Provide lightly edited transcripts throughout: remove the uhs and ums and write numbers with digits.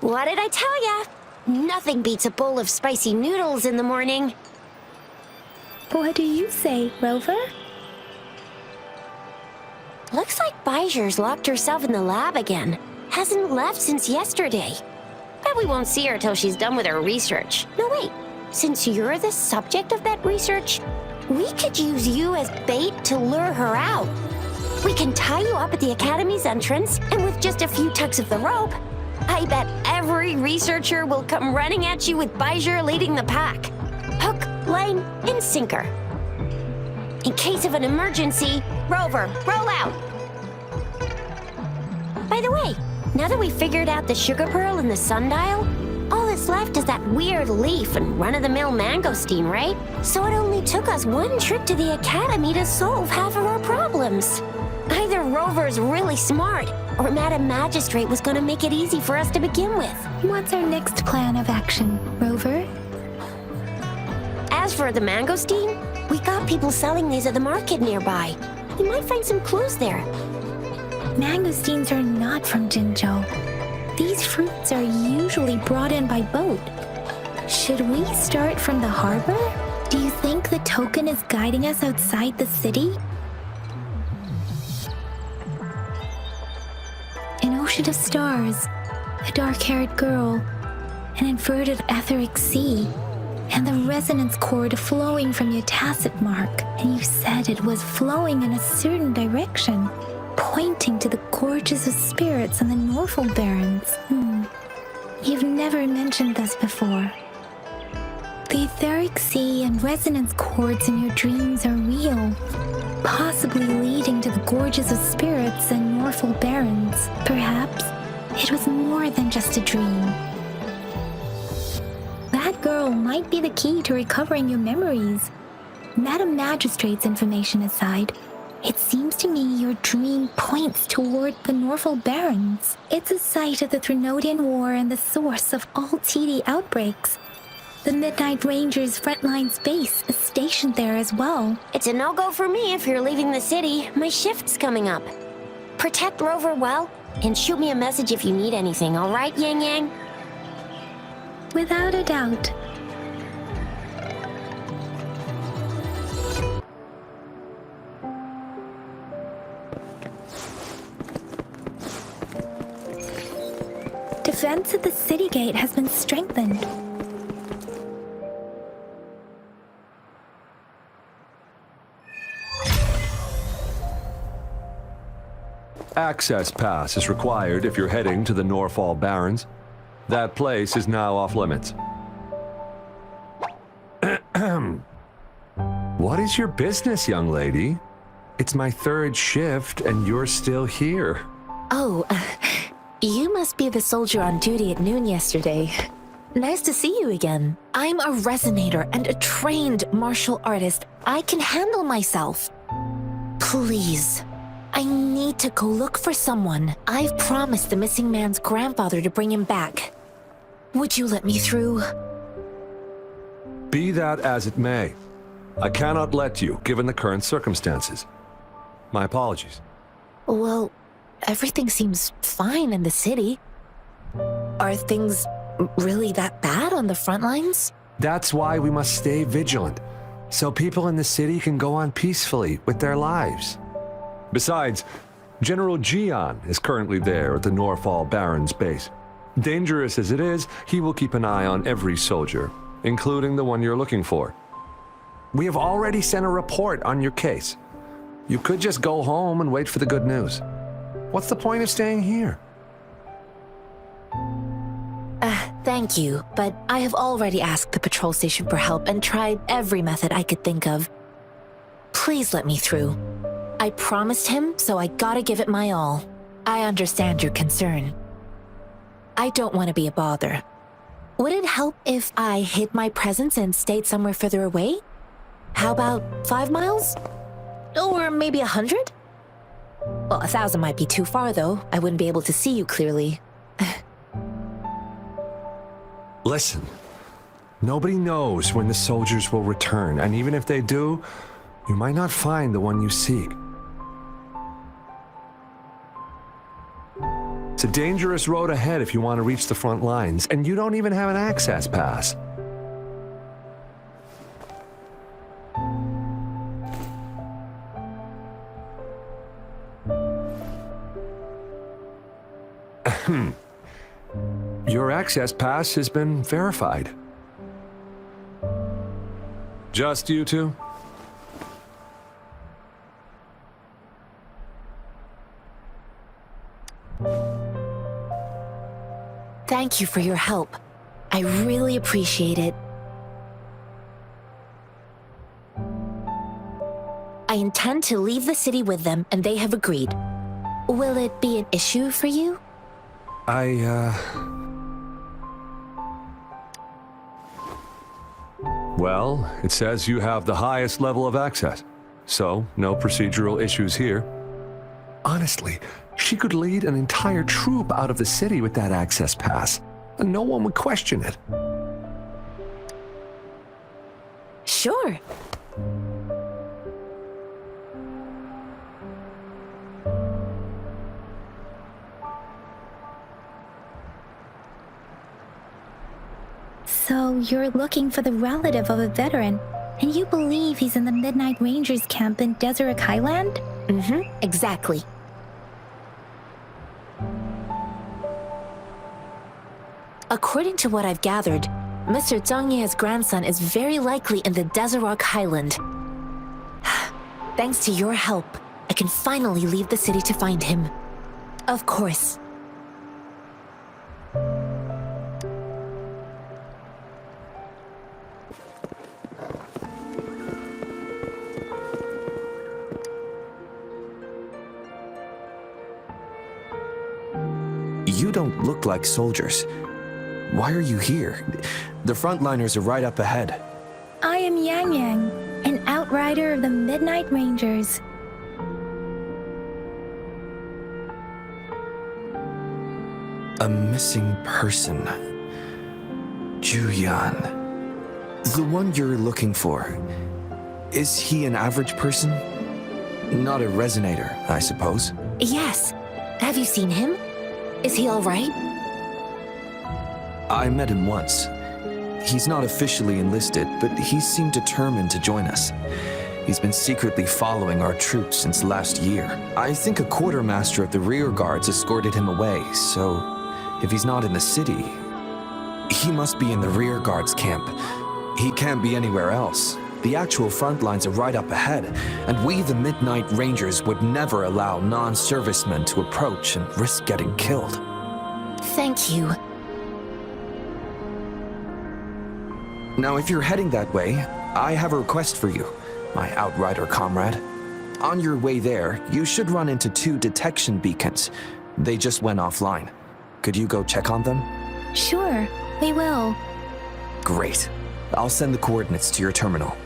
What did I tell ya? Nothing beats a bowl of spicy noodles in the morning. What do you say, Rover? Looks like Bijur's locked herself in the lab again. Hasn't left since yesterday. Bet we won't see her till she's done with her research. No, wait. Since you're the subject of that research, we could use you as bait to lure her out. We can tie you up at the Academy's entrance, and with just a few tugs of the rope, I bet every researcher will come running at you with Bijur leading the pack. Hook, line, and sinker. In case of an emergency, Rover, roll out! By the way, now that we figured out the sugar pearl and the sundial, all that's left is that weird leaf and run-of-the-mill mangosteen, right? So it only took us one trip to the Academy to solve half of our problems. Either Rover's really smart, or Madam Magistrate was gonna make it easy for us to begin with. What's our next plan of action, Rover? As for the mangosteen, we got people selling these at the market nearby. We might find some clues there. Mangosteens are not from Jinzhou. These fruits are usually brought in by boat. Should we start from the harbor? Do you think the token is guiding us outside the city? An ocean of stars, a dark-haired girl, an inverted etheric sea, and the resonance cord flowing from your tacit mark. And you said it was flowing in a certain direction, pointing to the gorges of spirits and the Norfolk Barrens. You've never mentioned this before. The etheric sea and resonance cords in your dreams are real, possibly leading to the gorges of spirits and Norfolk Barrens. Perhaps it was more than just a dream. That girl might be the key to recovering your memories. Madam Magistrate's information aside, it seems to me your dream points toward the Norfolk Barrens. It's a site of the Trinodian War and the source of all TD outbreaks. The Midnight Rangers' frontline base is stationed there as well. It's a no-go for me if you're leaving the city. My shift's coming up. Protect Rover well, and shoot me a message if you need anything, all right, Yang Yang? Without a doubt. Defense at the city gate has been strengthened. Access pass is required if you're heading to the Norfolk Barrens. That place is now off limits. What is your business, young lady? It's my third shift and you're still here. Oh, you must be the soldier on duty at noon yesterday. Nice to see you again. I'm a resonator and a trained martial artist. I can handle myself. Please, I need to go look for someone. I've promised the missing man's grandfather to bring him back. Would you let me through? Be that as it may, I cannot let you, given the current circumstances. My apologies. Well, everything seems fine in the city. Are things really that bad on the front lines? That's why we must stay vigilant, so people in the city can go on peacefully with their lives. Besides, General Jian is currently there at the Norfolk Barrens base. Dangerous as it is, he will keep an eye on every soldier, including the one you're looking for. We have already sent a report on your case. You could just go home and wait for the good news. What's the point of staying here? Thank you, but I have already asked the patrol station for help and tried every method I could think of. Please let me through. I promised him, so I gotta give it my all. I understand your concern. I don't want to be a bother. Would it help if I hid my presence and stayed somewhere further away? How about 5 miles? Or maybe 100? Well, 1,000 might be too far, though. I wouldn't be able to see you clearly. Listen, nobody knows when the soldiers will return, and even if they do, you might not find the one you seek. It's a dangerous road ahead if you want to reach the front lines, and you don't even have an access pass. Your access pass has been verified. Just you two? Thank you for your help. I really appreciate it. I intend to leave the city with them, and they have agreed. Will it be an issue for you? Well, it says you have the highest level of access, so no procedural issues here. Honestly, she could lead an entire troop out of the city with that access pass, and no one would question it. Sure. So you're looking for the relative of a veteran, and you believe he's in the Midnight Rangers camp in Deseret Highland? Exactly. According to what I've gathered, Mr. Zhang Ye's grandson is very likely in the Deseret Highland. Thanks to your help, I can finally leave the city to find him. Of course. You don't look like soldiers. Why are you here? The frontliners are right up ahead. I am Yang Yang, an outrider of the Midnight Rangers. A missing person. Juyan. The one you're looking for. Is he an average person? Not a resonator, I suppose. Yes. Have you seen him? Is he all right? I met him once. He's not officially enlisted, but he seemed determined to join us. He's been secretly following our troops since last year. I think a quartermaster of the rear guards escorted him away, so if he's not in the city, he must be in the rear guards camp. He can't be anywhere else. The actual front lines are right up ahead, and we, the Midnight Rangers, would never allow non-servicemen to approach and risk getting killed. Thank you. Now, if you're heading that way, I have a request for you, my outrider comrade. On your way there, you should run into 2 detection beacons. They just went offline. Could you go check on them? Sure, we will. Great. I'll send the coordinates to your terminal.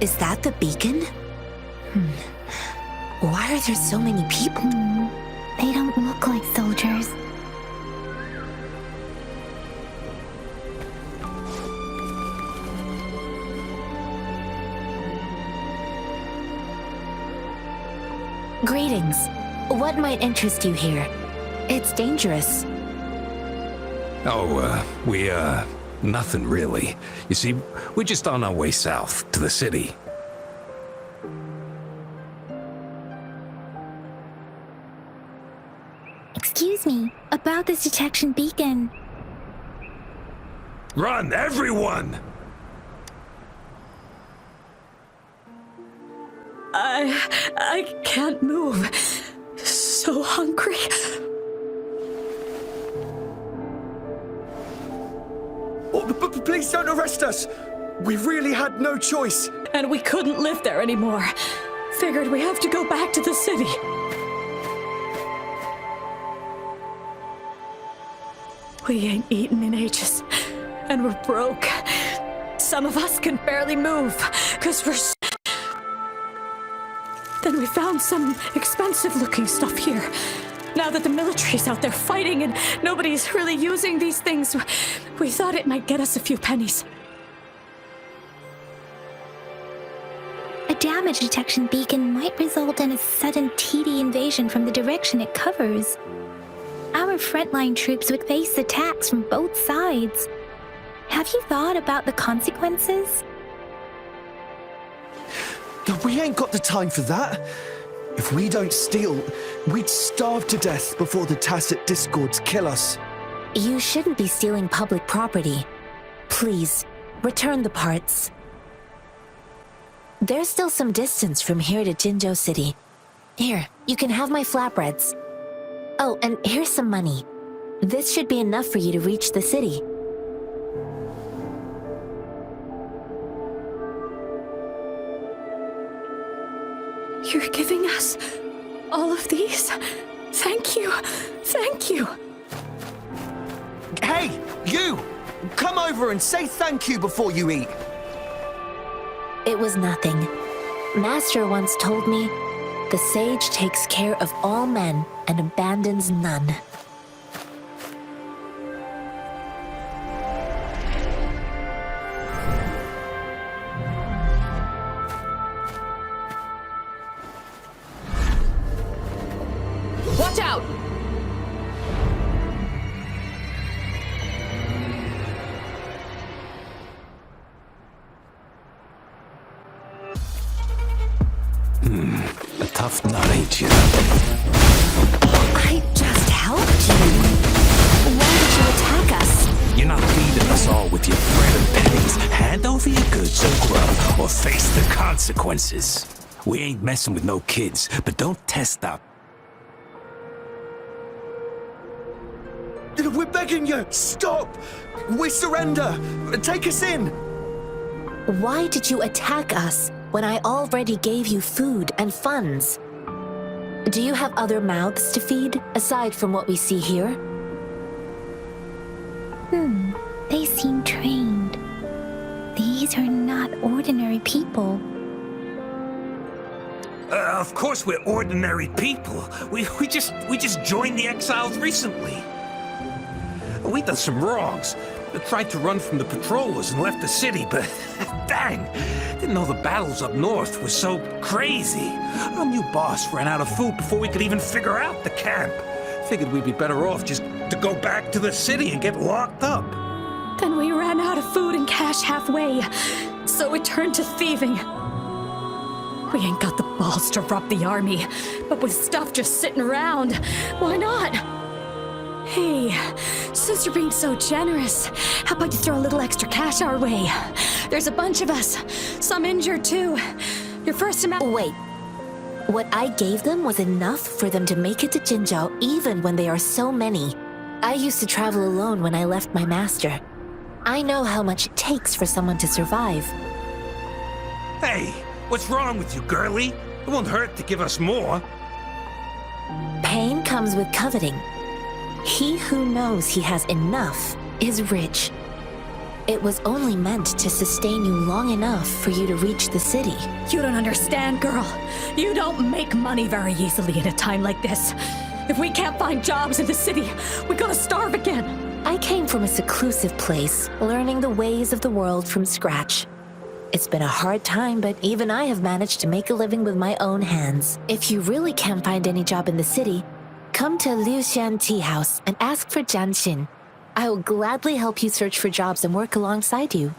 Is that the beacon? Why are there so many people? They don't look like soldiers. Greetings. What might interest you here? It's dangerous. Nothing really. You see, we're just on our way south to the city. Excuse me, about this detection beacon. Run, everyone! I can't move. So hungry. Please don't arrest us! We really had no choice! And we couldn't live there anymore. Figured we have to go back to the city. We ain't eaten in ages. And we're broke. Some of us can barely move, 'cause we're... Then we We found some expensive-looking stuff here. Now that the military's out there fighting and nobody's really using these things, we thought it might get us a few pennies. A damage detection beacon might result in a sudden TD invasion from the direction it covers. Our frontline troops would face attacks from both sides. Have you thought about the consequences? We ain't got the time for that. If we don't steal, we'd starve to death before the tacit discords kill us. You shouldn't be stealing public property. Please, return the parts. There's still some distance from here to Jinzhou City. Here, you can have my flatbreads. Oh, and here's some money. This should be enough for you to reach the city. You're giving us all of these? Thank you. Thank you. Hey, you! Come over and say thank you before you eat. It was nothing. Master once told me, the sage takes care of all men and abandons none. Watch out! A tough nut, ain't you? I just helped you. Why did you attack us? You're not feeding us all with your bread and pennies. Hand over your goods or grub, or face the consequences. We ain't messing with no kids, but don't test out. We're begging you, stop! We surrender! Take us in! Why did you attack us when I already gave you food and funds? Do you have other mouths to feed, aside from what we see here? They seem trained. These are not ordinary people. Of course we're ordinary people. We just joined the exiles recently. We done some wrongs. Tried to run from the patrollers and left the city, but dang, didn't know the battles up north were so crazy. Our new boss ran out of food before we could even figure out the camp. Figured we'd be better off just to go back to the city and get locked up. Then we ran out of food and cash halfway, so we turned to thieving. We ain't got the balls to rob the army, but with stuff just sitting around, why not? Hey, since you're being so generous, how about you throw a little extra cash our way? There's a bunch of us, some injured too. Your first amount— Wait. What I gave them was enough for them to make it to Jinzhou even when they are so many. I used to travel alone when I left my master. I know how much it takes for someone to survive. Hey, what's wrong with you, girlie? It won't hurt to give us more. Pain comes with coveting. He who knows he has enough is rich. It was only meant to sustain you long enough for you to reach the city. You don't understand, girl. You don't make money very easily in a time like this. If we can't find jobs in the city, we're gonna starve again. I came from a seclusive place, learning the ways of the world from scratch. It's been a hard time, but even I have managed to make a living with my own hands. If you really can't find any job in the city, come to Liu Xian Tea House and ask for Jian Xin. I will gladly help you search for jobs and work alongside you.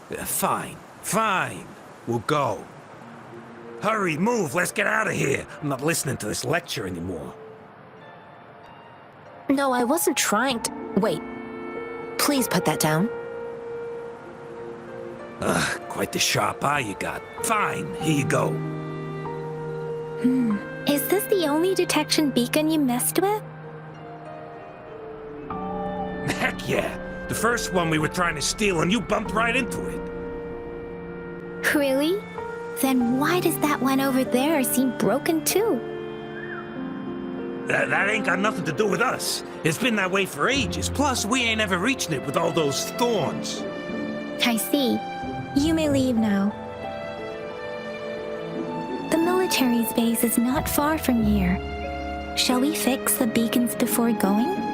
Fine. We'll go. Hurry, move, let's get out of here. I'm not listening to this lecture anymore. No, I wasn't trying to— Wait. Please put that down. Quite the sharp eye you got. Fine, here you go. Is this the only detection beacon you messed with? Heck yeah. The first one we were trying to steal and you bumped right into it. Really? Then why does that one over there seem broken too? That ain't got nothing to do with us. It's been that way for ages. Plus, we ain't ever reaching it with all those thorns. I see. You may leave now. The military's base is not far from here. Shall we fix the beacons before going?